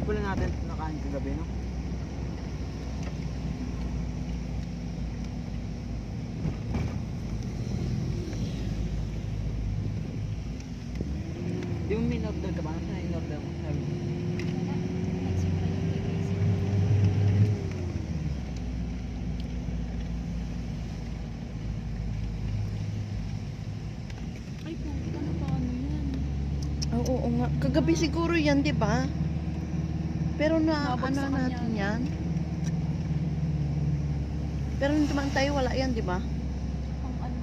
pala natin nakain kagabi, no? Di mo min-order ka ba? Ano na in-order mo? Sabi mo. Ay, puta na pa ano yan. Oo nga. Kagabi siguro yan, di ba? Pero na ano Nabagsakan natin yan? Pero nung dumaan tayo, wala yan, di ba? Ang ano.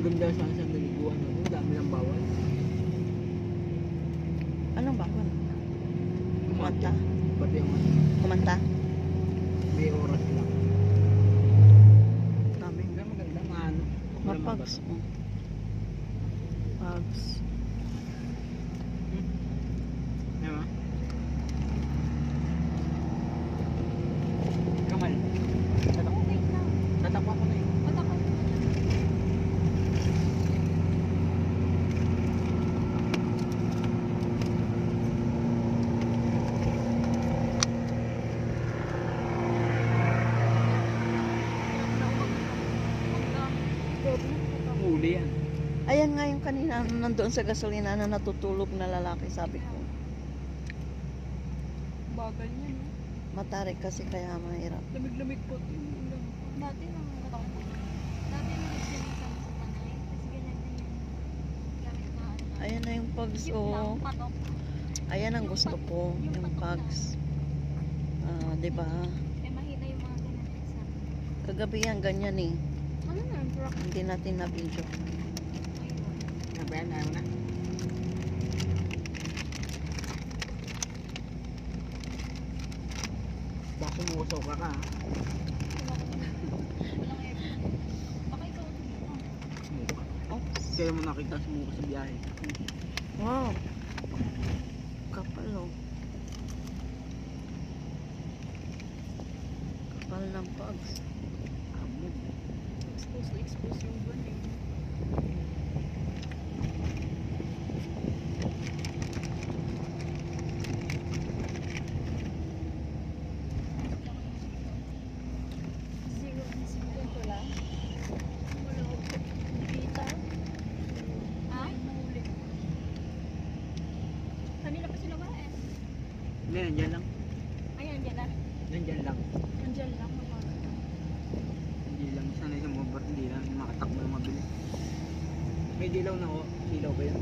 Ganda sa isang naliguan, no? Ang dami ng bawal. Anong bawal? Kumanta? Pati yung Kumanta? may oras lang. Dami. Maganda, maano. Mapags. Pags. Diba? Kamal. Oh, wait lang. Tatakwa ko na yun. Matakot. Huli yan. Ayan nga yung kanina nandoon sa gasolina na natutulog na lalaki, sabi ko. Bagal niya, no? Matarik kasi kaya mahirap. Lamig-lamig po. Dati nang natakot. Dati nang nagsalita sa tanay. Kasi ganyan din yung gamit na ano. Ayan na yung pags, Yung lang, oh. patok. Ayan ang gusto ko, yung pags. Ah, di ba? Eh, mahina yung mga ganyan isa. Kagabi yan, ganyan eh. Ano na, rock. Hindi natin na video. Ano ba yan? Ayaw na. Baka sumusaw ka ka. Walang aircon. Baka ikaw dito. Sumuka. Oops. Kaya mo nakita sumuka sa biyahe. Wow. Kapal oh. Kapal ng pags. Amog. Expose yung buwan eh. Kanina pa sila ba eh? Hindi, nandyan lang. Ayan, dyan na. Nandyan lang. Nandyan lang. Hindi lang. Sanay sa motor, hindi lang. Makatakbo lang mabilis. May dilaw na ako. Dilaw ba yun?